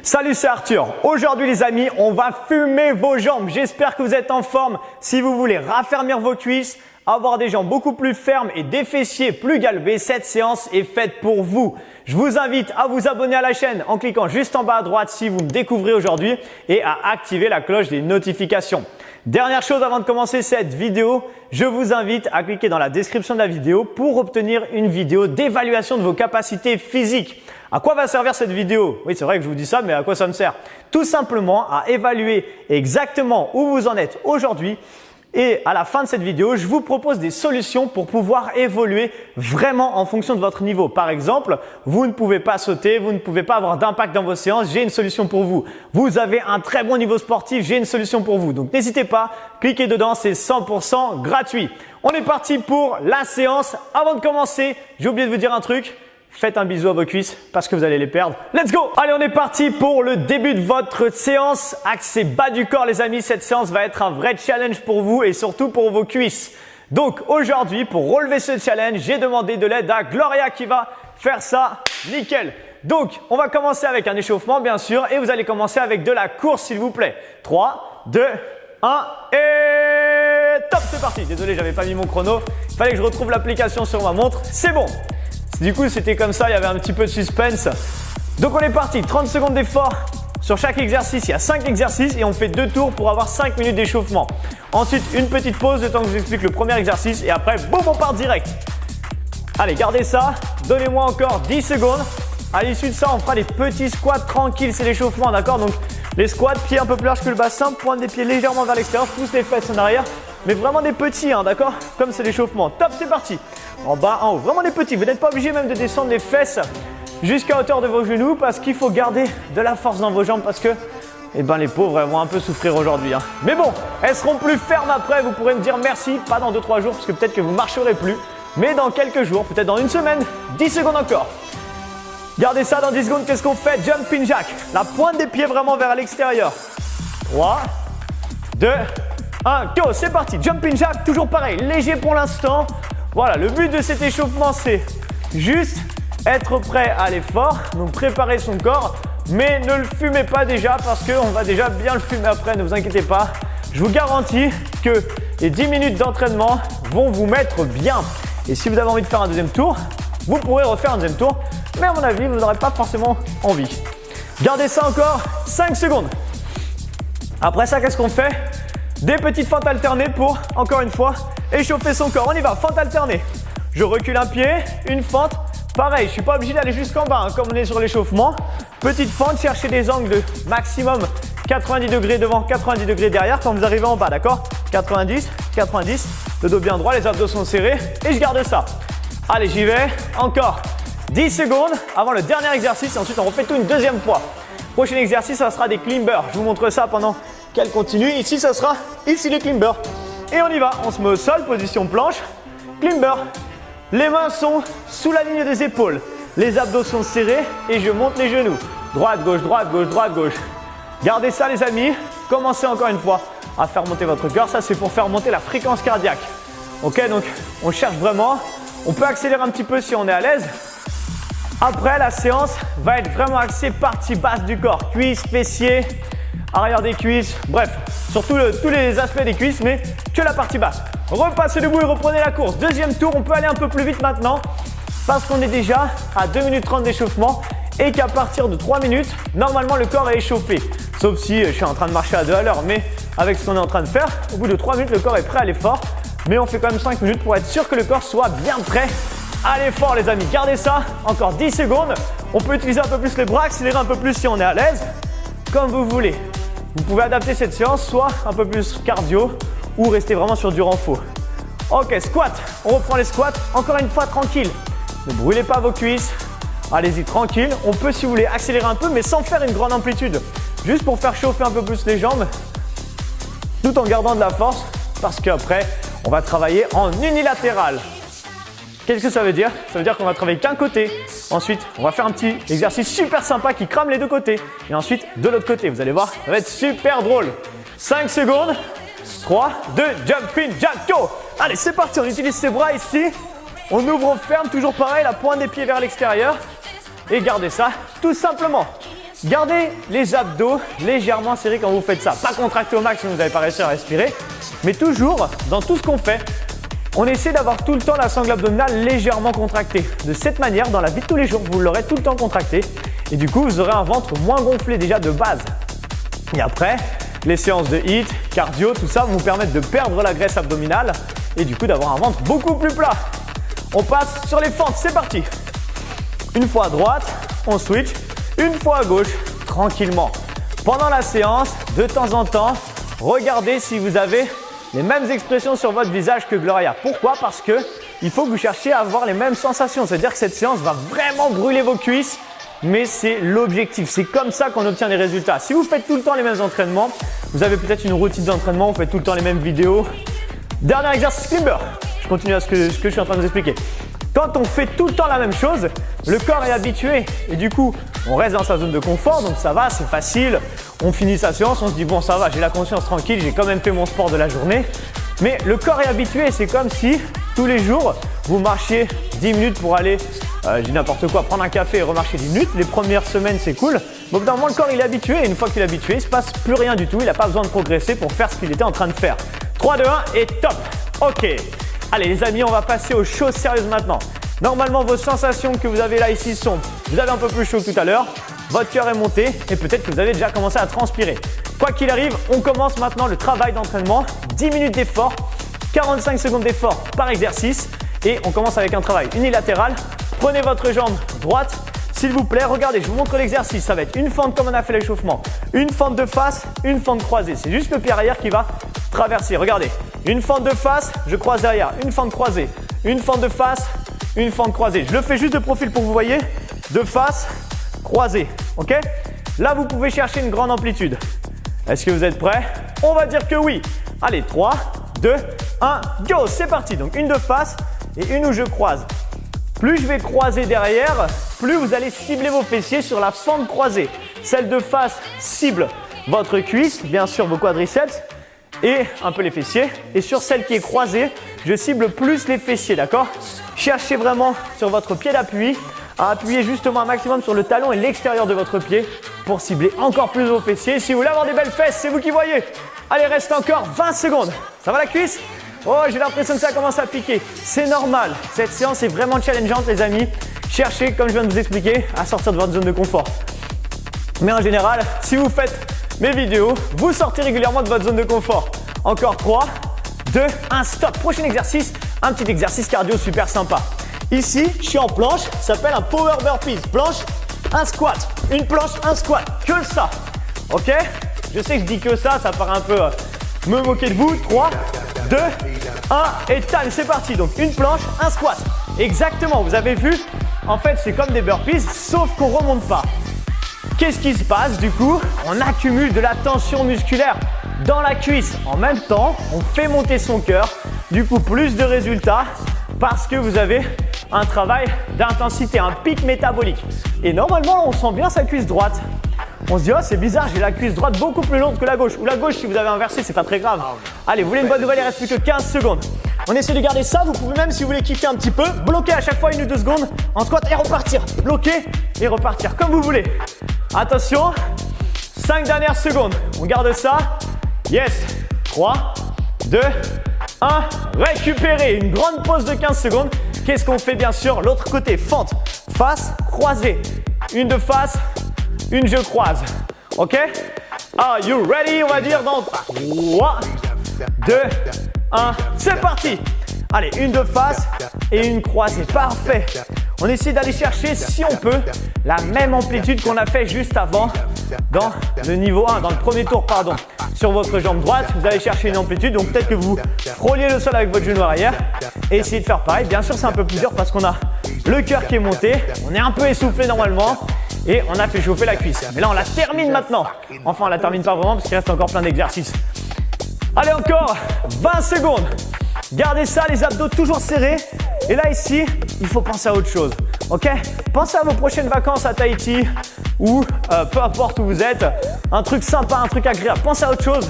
Salut, c'est Arthur. Aujourd'hui les amis, on va fumer vos jambes. J'espère que vous êtes en forme. Si vous voulez raffermir vos cuisses, avoir des jambes beaucoup plus fermes et des fessiers plus galbés, cette séance est faite pour vous. Je vous invite à vous abonner à la chaîne en cliquant juste en bas à droite si vous me découvrez aujourd'hui et à activer la cloche des notifications. Dernière chose avant de commencer cette vidéo, je vous invite à cliquer dans la description de la vidéo pour obtenir une vidéo d'évaluation de vos capacités physiques. À quoi va servir cette vidéo? Oui, c'est vrai que je vous dis ça, mais à quoi ça me sert? Tout simplement à évaluer exactement où vous en êtes aujourd'hui. Et à la fin de cette vidéo, je vous propose des solutions pour pouvoir évoluer vraiment en fonction de votre niveau. Par exemple, vous ne pouvez pas sauter, vous ne pouvez pas avoir d'impact dans vos séances, j'ai une solution pour vous. Vous avez un très bon niveau sportif, j'ai une solution pour vous. Donc n'hésitez pas, cliquez dedans, c'est 100% gratuit. On est parti pour la séance. Avant de commencer, j'ai oublié de vous dire un truc. Faites un bisou à vos cuisses parce que vous allez les perdre. Let's go! Allez, on est parti pour le début de votre séance. Accès bas du corps, les amis. Cette séance va être un vrai challenge pour vous et surtout pour vos cuisses. Donc aujourd'hui, pour relever ce challenge, j'ai demandé de l'aide à Gloria qui va faire ça nickel. Donc, on va commencer avec un échauffement, bien sûr, et vous allez commencer avec de la course, s'il vous plaît. 3, 2, 1 et top, c'est parti. Désolé, j'avais pas mis mon chrono. Il fallait que je retrouve l'application sur ma montre. C'est bon. Du coup, c'était comme ça, il y avait un petit peu de suspense. Donc, on est parti. 30 secondes d'effort. Sur chaque exercice, il y a 5 exercices et on fait 2 tours pour avoir 5 minutes d'échauffement. Ensuite, une petite pause, le temps que je vous explique le premier exercice et après, boum, on part direct. Allez, gardez ça. Donnez-moi encore 10 secondes. À l'issue de ça, on fera des petits squats tranquilles. C'est l'échauffement, d'accord? Donc, les squats, pieds un peu plus larges que le bassin, pointe des pieds légèrement vers l'extérieur, je pousse les fesses en arrière. Mais vraiment des petits, hein, d'accord? Comme c'est l'échauffement. Top, c'est parti. En bas, en haut. Vraiment des petits. Vous n'êtes pas obligé même de descendre les fesses jusqu'à hauteur de vos genoux parce qu'il faut garder de la force dans vos jambes parce que les pauvres, elles vont un peu souffrir aujourd'hui. Hein. Mais bon, elles seront plus fermes après. Vous pourrez me dire merci. Pas dans 2-3 jours parce que peut-être que vous ne marcherez plus. Mais dans quelques jours, peut-être dans une semaine, 10 secondes encore. Gardez ça dans 10 secondes. Qu'est-ce qu'on fait? Jumping jack. La pointe des pieds vraiment vers l'extérieur. 3, 2, 1, go, c'est parti. Jumping jack, toujours pareil, léger pour l'instant. Voilà, le but de cet échauffement, c'est juste être prêt à l'effort, donc préparer son corps, mais ne le fumez pas déjà parce qu'on va déjà bien le fumer après, ne vous inquiétez pas. Je vous garantis que les 10 minutes d'entraînement vont vous mettre bien. Et si vous avez envie de faire un deuxième tour, vous pourrez refaire un deuxième tour, mais à mon avis, vous n'aurez pas forcément envie. Gardez ça encore 5 secondes. Après ça, qu'est-ce qu'on fait? Des petites fentes alternées pour, encore une fois, échauffer son corps. On y va, fente alternée. Je recule un pied, une fente. Pareil, je ne suis pas obligé d'aller jusqu'en bas, hein, comme on est sur l'échauffement. Petite fente, cherchez des angles de maximum 90 degrés devant, 90 degrés derrière quand vous arrivez en bas, d'accord? 90, 90, le dos bien droit, les abdos sont serrés et je garde ça. Allez, j'y vais. Encore 10 secondes avant le dernier exercice et ensuite on refait tout une deuxième fois. Prochain exercice, ça sera des climbers. Je vous montre ça pendant qu'elle continue. Ici, ça sera ici les climbers. Et on y va. On se met au sol, position planche. Climber. Les mains sont sous la ligne des épaules. Les abdos sont serrés et je monte les genoux. Droite, gauche, droite, gauche, droite, gauche. Gardez ça, les amis. Commencez encore une fois à faire monter votre cœur. Ça, c'est pour faire monter la fréquence cardiaque. Ok, donc on cherche vraiment. On peut accélérer un petit peu si on est à l'aise. Après, la séance va être vraiment axée partie basse du corps. Cuisses, fessiers, arrière des cuisses, bref, sur tous les aspects des cuisses, mais que la partie basse. Repassez debout et reprenez la course. Deuxième tour, on peut aller un peu plus vite maintenant parce qu'on est déjà à 2 minutes 30 d'échauffement et qu'à partir de 3 minutes, normalement le corps est échauffé. Sauf si je suis en train de marcher à 2 à l'heure, mais avec ce qu'on est en train de faire, au bout de 3 minutes, le corps est prêt à l'effort. Mais on fait quand même 5 minutes pour être sûr que le corps soit bien prêt à l'effort, les amis. Gardez ça, encore 10 secondes. On peut utiliser un peu plus les bras, accélérer un peu plus si on est à l'aise, comme vous voulez. Vous pouvez adapter cette séance, soit un peu plus cardio ou rester vraiment sur du renfort. Ok, squat. On reprend les squats. Encore une fois, tranquille. Ne brûlez pas vos cuisses. Allez-y, tranquille. On peut, si vous voulez, accélérer un peu, mais sans faire une grande amplitude. Juste pour faire chauffer un peu plus les jambes, tout en gardant de la force, parce qu'après, on va travailler en unilatéral. Qu'est-ce que ça veut dire? Ça veut dire qu'on va travailler qu'un côté. Ensuite, on va faire un petit exercice super sympa qui crame les deux côtés. Et ensuite, de l'autre côté, vous allez voir, ça va être super drôle. 5 secondes. 3, 2, jumping, jack, go! Allez, c'est parti, on utilise ses bras ici. On ouvre, on ferme, toujours pareil, la pointe des pieds vers l'extérieur. Et gardez ça tout simplement. Gardez les abdos légèrement serrés quand vous faites ça. Pas contracté au max si vous n'avez pas réussi à respirer. Mais toujours, dans tout ce qu'on fait, on essaie d'avoir tout le temps la sangle abdominale légèrement contractée. De cette manière, dans la vie de tous les jours, vous l'aurez tout le temps contracté. Et du coup, vous aurez un ventre moins gonflé déjà de base. Et après, les séances de HIIT, cardio, tout ça vont vous permettre de perdre la graisse abdominale et du coup d'avoir un ventre beaucoup plus plat. On passe sur les fentes, c'est parti. Une fois à droite, on switch. Une fois à gauche, tranquillement. Pendant la séance, de temps en temps, regardez si vous avez les mêmes expressions sur votre visage que Gloria. Pourquoi? Parce que il faut que vous cherchiez à avoir les mêmes sensations. C'est-à-dire que cette séance va vraiment brûler vos cuisses, mais c'est l'objectif. C'est comme ça qu'on obtient les résultats. Si vous faites tout le temps les mêmes entraînements, vous avez peut-être une routine d'entraînement, vous faites tout le temps les mêmes vidéos. Dernier exercice climber. Je continue à ce que je suis en train de vous expliquer. Quand on fait tout le temps la même chose, le corps est habitué et du coup, on reste dans sa zone de confort, donc ça va, c'est facile. On finit sa séance, on se dit bon ça va, j'ai la conscience tranquille, j'ai quand même fait mon sport de la journée. Mais le corps est habitué, c'est comme si tous les jours, vous marchiez 10 minutes pour aller, je dis n'importe quoi, prendre un café et remarcher 10 minutes. Les premières semaines, c'est cool. Mais au bout d'un moment, le corps il est habitué et une fois qu'il est habitué, il ne se passe plus rien du tout. Il n'a pas besoin de progresser pour faire ce qu'il était en train de faire. 3, 2, 1 et top. Ok. Allez les amis, on va passer aux choses sérieuses maintenant. Normalement, vos sensations que vous avez là ici sont, vous avez un peu plus chaud que tout à l'heure, votre cœur est monté et peut-être que vous avez déjà commencé à transpirer. Quoi qu'il arrive, on commence maintenant le travail d'entraînement. 10 minutes d'effort, 45 secondes d'effort par exercice et on commence avec un travail unilatéral. Prenez votre jambe droite, s'il vous plaît, regardez, je vous montre l'exercice. Ça va être une fente comme on a fait l'échauffement, une fente de face, une fente croisée. C'est juste le pied arrière qui va traverser. Regardez, une fente de face, je croise derrière, une fente croisée, une fente de face, une fente croisée. Je le fais juste de profil pour que vous voyez, de face, croisée, ok? Là, vous pouvez chercher une grande amplitude. Est-ce que vous êtes prêts? On va dire que oui. Allez, 3, 2, 1, go, c'est parti. Donc une de face et une où je croise. Plus je vais croiser derrière, plus vous allez cibler vos fessiers sur la fente croisée. Celle de face cible votre cuisse, bien sûr vos quadriceps et un peu les fessiers. Et sur celle qui est croisée, je cible plus les fessiers, d'accord? Cherchez vraiment sur votre pied d'appui à appuyer justement un maximum sur le talon et l'extérieur de votre pied pour cibler encore plus vos fessiers. Si vous voulez avoir des belles fesses, c'est vous qui voyez. Allez, reste encore 20 secondes. Ça va la cuisse? Oh, j'ai l'impression que ça commence à piquer. C'est normal. Cette séance est vraiment challengeante, les amis. Cherchez, comme je viens de vous expliquer, à sortir de votre zone de confort. Mais en général, si vous faites mes vidéos, vous sortez régulièrement de votre zone de confort. Encore 3, 2, 1, stop. Prochain exercice, un petit exercice cardio super sympa. Ici, je suis en planche, ça s'appelle un power burpees. Planche, un squat. Une planche, un squat. Que ça. Ok? Je sais que je dis que ça paraît un peu me moquer de vous. 3, 2, 1 et time, c'est parti. Donc une planche, un squat. Exactement, vous avez vu? En fait, c'est comme des burpees, sauf qu'on ne remonte pas. Qu'est-ce qui se passe du coup? On accumule de la tension musculaire dans la cuisse. En même temps, on fait monter son cœur. Du coup, plus de résultats parce que vous avez un travail d'intensité, un pic métabolique. Et normalement, on sent bien sa cuisse droite. On se dit, oh c'est bizarre, j'ai la cuisse droite beaucoup plus longue que la gauche. Ou la gauche, si vous avez inversé, c'est pas très grave. Allez, vous voulez une bonne nouvelle, il reste plus que 15 secondes. On essaie de garder ça, vous pouvez même, si vous voulez kiffer un petit peu, bloquer à chaque fois 1 ou 2 secondes en squat et repartir. Bloquer et repartir, comme vous voulez. Attention, 5 dernières secondes. On garde ça. Yes. 3, 2, 1. Récupérez. Une grande pause de 15 secondes. Qu'est-ce qu'on fait bien sûr? L'autre côté, fente, face, croisée. Une de face, une je croise. Ok? Are you ready? On va dire dans 3, 2, 1. C'est parti! Allez, une de face et une croisée. Parfait. On essaie d'aller chercher, si on peut, la même amplitude qu'on a fait juste avant dans le niveau 1, dans le premier tour, pardon. Sur votre jambe droite, vous allez chercher une amplitude. Donc peut-être que vous frôliez le sol avec votre genou arrière et essayez de faire pareil. Bien sûr, c'est un peu plus dur parce qu'on a le cœur qui est monté. On est un peu essoufflé normalement et on a fait chauffer la cuisse. Mais là, on la termine maintenant. Enfin, on la termine pas vraiment parce qu'il reste encore plein d'exercices. Allez, encore 20 secondes. Gardez ça, les abdos toujours serrés. Et là, ici, il faut penser à autre chose. Ok? Pensez à vos prochaines vacances à Tahiti ou peu importe où vous êtes. Un truc sympa, un truc agréable. Pensez à autre chose.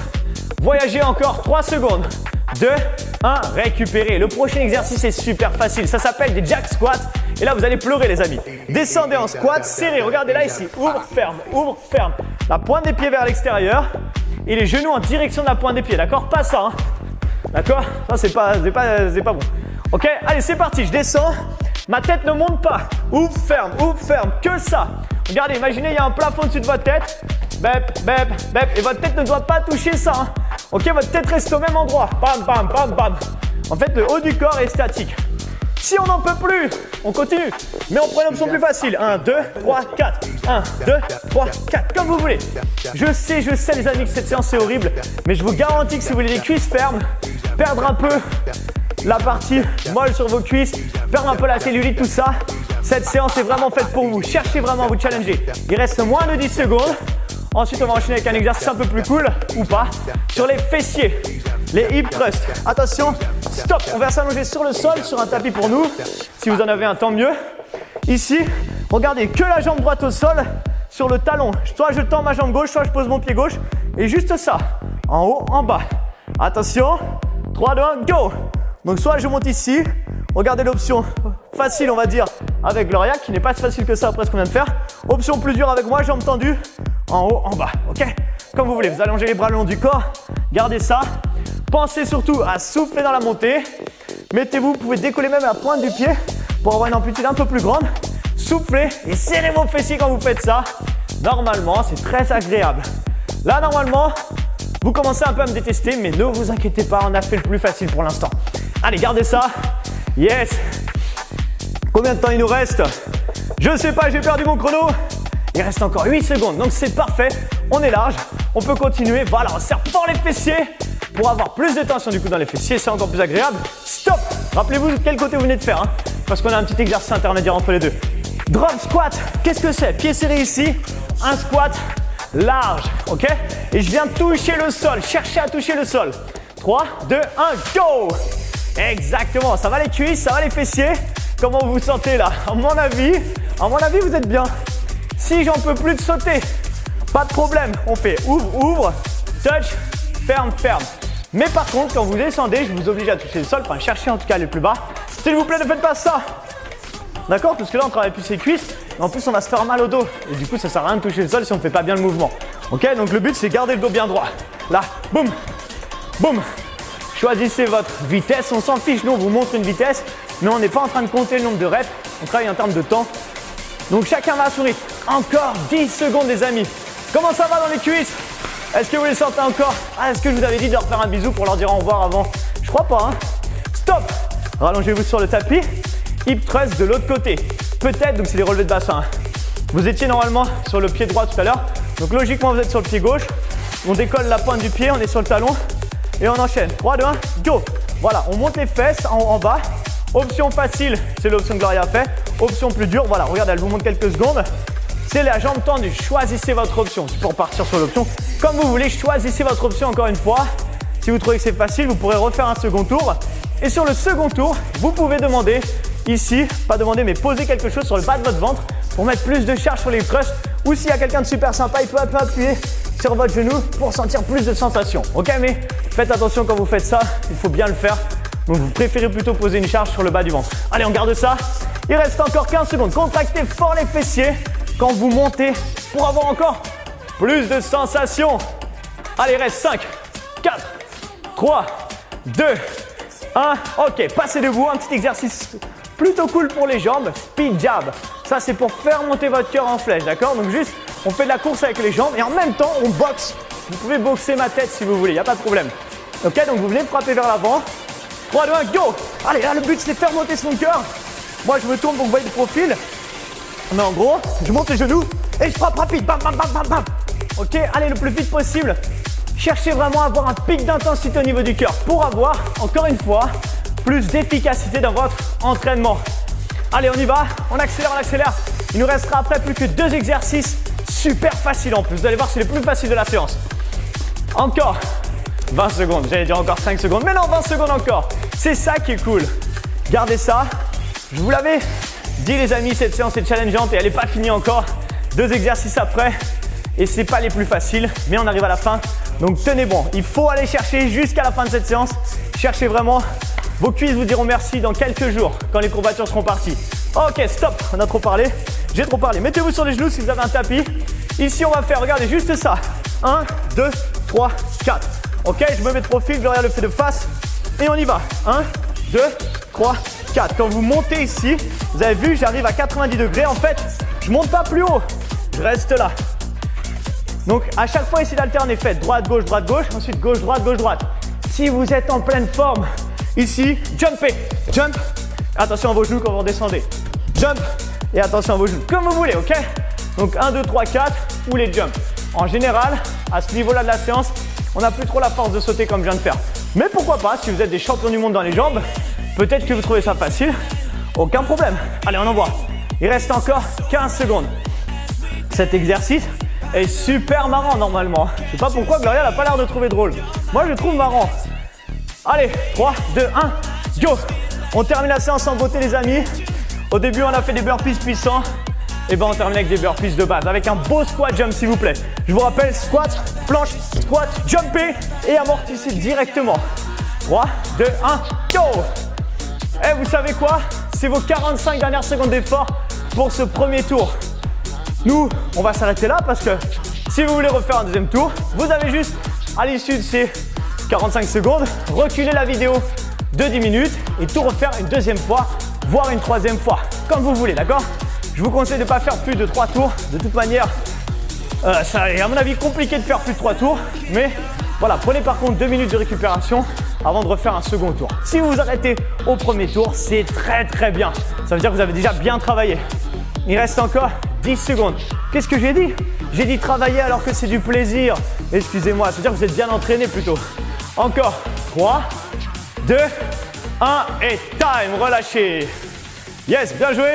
Voyagez encore 3 secondes. 2, 1, récupérez. Le prochain exercice est super facile. Ça s'appelle des jack squats. Et là, vous allez pleurer, les amis. Descendez en squat, serré. Regardez là, ici. Ouvre, ferme, ouvre, ferme. La pointe des pieds vers l'extérieur et les genoux en direction de la pointe des pieds. D'accord? Pas ça. Hein? D'accord? Ça, c'est pas bon. Ok? Allez, c'est parti. Je descends. Ma tête ne monte pas. Ouvre, ferme, que ça. Regardez, imaginez, il y a un plafond au-dessus de votre tête. Bep, bep, bep. Et votre tête ne doit pas toucher ça. Hein. Ok, votre tête reste au même endroit. Bam, bam, bam, bam. En fait, le haut du corps est statique. Si on n'en peut plus, on continue. Mais on prend une option plus facile. 1, 2, 3, 4. 1, 2, 3, 4. Comme vous voulez. Je sais, les amis, que cette séance est horrible. Mais je vous garantis que si vous voulez les cuisses fermes, perdre un peu la partie molle sur vos cuisses, perdre un peu la cellulite, tout ça, cette séance est vraiment faite pour vous. Cherchez vraiment à vous challenger. Il reste moins de 10 secondes. Ensuite, on va enchaîner avec un exercice un peu plus cool, ou pas, sur les fessiers, les hip thrusts. Attention, stop, on va s'allonger sur le sol, sur un tapis pour nous. Si vous en avez un, tant mieux. Ici, regardez, que la jambe droite au sol, sur le talon. Soit je tends ma jambe gauche, soit je pose mon pied gauche. Et juste ça, en haut, en bas. Attention, 3, 2, 1, go. Donc soit je monte ici, regardez l'option facile, on va dire, avec Gloria, qui n'est pas si facile que ça après ce qu'on vient de faire. Option plus dure avec moi, jambes tendues, en haut, en bas, ok? Comme vous voulez, vous allongez les bras le long du corps, gardez ça. Pensez surtout à souffler dans la montée. Mettez-vous, vous pouvez décoller même la pointe du pied pour avoir une amplitude un peu plus grande. Soufflez et serrez vos fessiers quand vous faites ça. Normalement, c'est très agréable. Là, normalement, vous commencez un peu à me détester, mais ne vous inquiétez pas, on a fait le plus facile pour l'instant. Allez, gardez ça. Yes. Combien de temps il nous reste? Je sais pas, j'ai perdu mon chrono. Il reste encore 8 secondes, donc c'est parfait. On est large, on peut continuer. Voilà, on serre fort les fessiers pour avoir plus de tension du coup dans les fessiers. C'est encore plus agréable. Stop. Rappelez-vous de quel côté vous venez de faire, hein, parce qu'on a un petit exercice intermédiaire entre les deux. Drop squat, qu'est-ce que c'est? Pieds serrés ici, un squat large, ok? Et je viens toucher le sol, cherchez à toucher le sol. 3, 2, 1, go! Exactement, ça va les cuisses, ça va les fessiers. Comment vous vous sentez là? À mon avis, vous êtes bien. Si j'en peux plus de sauter, pas de problème. On fait ouvre, ouvre, touch, ferme, ferme. Mais par contre, quand vous descendez, je vous oblige à toucher le sol. Enfin, cherchez en tout cas à aller plus bas. S'il vous plaît, ne faites pas ça. D'accord? Parce que là, on travaille plus ses cuisses. Et en plus, on va se faire mal au dos. Et du coup, ça sert à rien de toucher le sol si on ne fait pas bien le mouvement. Ok? Donc, le but, c'est garder le dos bien droit. Là, boum, boum. Choisissez votre vitesse. On s'en fiche. Nous, on vous montre une vitesse. Mais on n'est pas en train de compter le nombre de reps. On travaille en termes de temps. Donc, chacun va à son rythme. Encore 10 secondes, les amis. Comment ça va dans les cuisses? Est-ce que vous les sentez encore? Ah, est-ce que je vous avais dit de leur faire un bisou pour leur dire au revoir avant? Je crois pas, hein? Stop! Rallongez-vous sur le tapis. Hip thrust de l'autre côté. Peut-être, donc c'est des relevés de bassin. Vous étiez normalement sur le pied droit tout à l'heure. Donc logiquement, vous êtes sur le pied gauche. On décolle la pointe du pied, on est sur le talon. Et on enchaîne. 3, 2, 1, go! Voilà, on monte les fesses en haut, en bas. Option facile, c'est l'option que Gloria a fait. Option plus dure, voilà, regardez, elle vous montre quelques secondes. C'est la jambe tendue. Choisissez votre option. C'est pour partir sur l'option. Comme vous voulez, choisissez votre option encore une fois. Si vous trouvez que c'est facile, vous pourrez refaire un second tour. Et sur le second tour, vous pouvez demander ici, pas demander, mais poser quelque chose sur le bas de votre ventre pour mettre plus de charge sur les thrusts. Ou s'il y a quelqu'un de super sympa, il peut un peu appuyer sur votre genou pour sentir plus de sensations. Ok, mais faites attention quand vous faites ça, il faut bien le faire. Donc vous préférez plutôt poser une charge sur le bas du ventre. Allez, on garde ça. Il reste encore 15 secondes. Contractez fort les fessiers quand vous montez pour avoir encore plus de sensations. Allez, il reste 5, 4, 3, 2, 1. Ok, passez debout. Un petit exercice plutôt cool pour les jambes. Speed jab. Ça, c'est pour faire monter votre cœur en flèche, d'accord? Donc juste, on fait de la course avec les jambes et en même temps, on boxe. Vous pouvez boxer ma tête si vous voulez, il n'y a pas de problème. Ok, donc vous venez frapper vers l'avant. 3, 2, 1, go! Allez, là, le but, c'est de faire monter son cœur. Moi, je me tourne pour que vous voyez le profil. Mais en gros, je monte les genoux et je frappe rapide. Bam, bam, bam, bam, bam. Ok, allez, le plus vite possible. Cherchez vraiment à avoir un pic d'intensité au niveau du cœur pour avoir, encore une fois, plus d'efficacité dans votre entraînement. Allez, on y va. On accélère, on accélère. Il nous restera après plus que 2 exercices super faciles en plus. Vous allez voir, c'est les plus faciles de la séance. Encore 20 secondes. J'allais dire encore 5 secondes. Mais non, 20 secondes encore. C'est ça qui est cool. Gardez ça. Je vous l'avais dit, les amis, cette séance est challengeante et elle n'est pas finie encore. 2 exercices après et c'est pas les plus faciles, mais on arrive à la fin. Donc tenez bon, il faut aller chercher jusqu'à la fin de cette séance. Cherchez vraiment. Vos cuisses vous diront merci dans quelques jours quand les courbatures seront parties. Ok, stop, on a trop parlé. J'ai trop parlé. Mettez-vous sur les genoux si vous avez un tapis. Ici, on va faire, regardez, juste ça. 1, 2, 3, 4. Ok, je me mets de profil, Gloria le fait de face. Et on y va. 1, 2, 3, 4. Quand vous montez ici, vous avez vu, j'arrive à 90 degrés. En fait, je ne monte pas plus haut. Je reste là. Donc, à chaque fois, essayez d'alterner. Faites droite, gauche, ensuite gauche, droite. Si vous êtes en pleine forme, ici, jumpez. Jump. Attention à vos genoux quand vous redescendez. Jump. Et attention à vos genoux. Comme vous voulez, ok? Donc, 1, 2, 3, 4 ou les jumps. En général, à ce niveau-là de la séance, on n'a plus trop la force de sauter comme je viens de faire. Mais pourquoi pas, si vous êtes des champions du monde dans les jambes, peut-être que vous trouvez ça facile. Aucun problème. Allez, on envoie. Il reste encore 15 secondes. Cet exercice est super marrant normalement. Je ne sais pas pourquoi Gloria n'a pas l'air de trouver drôle. Moi, je le trouve marrant. Allez, 3, 2, 1, go! On termine la séance en beauté, les amis. Au début, on a fait des burpees puissants. Et ben, on termine avec des burpees de base, avec un beau squat jump, s'il vous plaît. Je vous rappelle, squat, planche, squat, jumper et amortissez directement. 3, 2, 1, go! Et vous savez quoi? C'est vos 45 dernières secondes d'effort pour ce premier tour. Nous, on va s'arrêter là parce que si vous voulez refaire un deuxième tour, vous avez juste, à l'issue de ces 45 secondes, reculer la vidéo de 10 minutes et tout refaire une deuxième fois, voire une troisième fois, comme vous voulez, d'accord? Je vous conseille de ne pas faire plus de 3 tours. De toute manière, ça est à mon avis compliqué de faire plus de 3 tours. Mais voilà, prenez par contre 2 minutes de récupération avant de refaire un second tour. Si vous vous arrêtez au premier tour, c'est très bien. Ça veut dire que vous avez déjà bien travaillé. Il reste encore 10 secondes. Qu'est-ce que j'ai dit? J'ai dit travailler alors que c'est du plaisir. Excusez-moi, ça veut dire que vous êtes bien entraîné plutôt. Encore 3, 2, 1 et time. Relâchez. Yes, bien joué.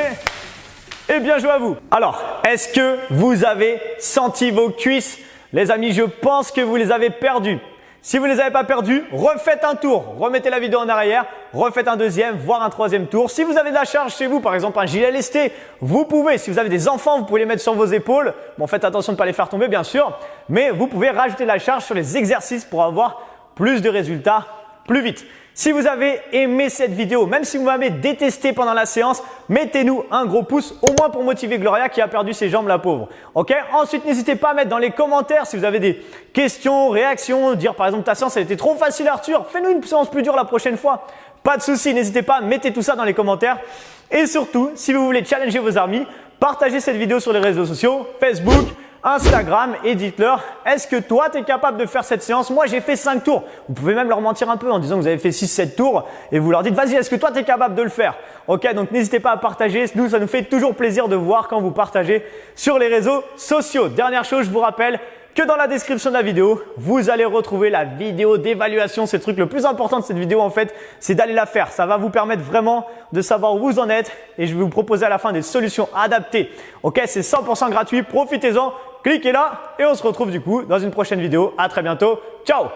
Et bien joué à vous. Alors, est-ce que vous avez senti vos cuisses? Les amis, je pense que vous les avez perdues. Si vous ne les avez pas perdues, refaites un tour. Remettez la vidéo en arrière, refaites un deuxième, voire un troisième tour. Si vous avez de la charge chez vous, par exemple un gilet lesté, vous pouvez. Si vous avez des enfants, vous pouvez les mettre sur vos épaules. Bon, faites attention de ne pas les faire tomber, bien sûr. Mais vous pouvez rajouter de la charge sur les exercices pour avoir plus de résultats plus vite. Si vous avez aimé cette vidéo, même si vous m'avez détesté pendant la séance, mettez-nous un gros pouce, au moins pour motiver Gloria qui a perdu ses jambes, la pauvre. Ok? Ensuite, n'hésitez pas à mettre dans les commentaires si vous avez des questions, réactions, dire par exemple ta séance elle était trop facile Arthur, fais-nous une séance plus dure la prochaine fois. Pas de souci, n'hésitez pas, mettez tout ça dans les commentaires. Et surtout, si vous voulez challenger vos amis, partagez cette vidéo sur les réseaux sociaux, Facebook, Instagram et dites-leur, est-ce que toi tu es capable de faire cette séance? Moi j'ai fait 5 tours. Vous pouvez même leur mentir un peu en disant que vous avez fait 6-7 tours et vous leur dites vas-y, est-ce que toi tu es capable de le faire? Ok, donc n'hésitez pas à partager. Nous, ça nous fait toujours plaisir de voir quand vous partagez sur les réseaux sociaux. Dernière chose, je vous rappelle que dans la description de la vidéo, vous allez retrouver la vidéo d'évaluation. C'est le truc le plus important de cette vidéo en fait, c'est d'aller la faire. Ça va vous permettre vraiment de savoir où vous en êtes et je vais vous proposer à la fin des solutions adaptées. Ok, c'est 100% gratuit, profitez-en. Cliquez là et on se retrouve du coup dans une prochaine vidéo. À très bientôt. Ciao!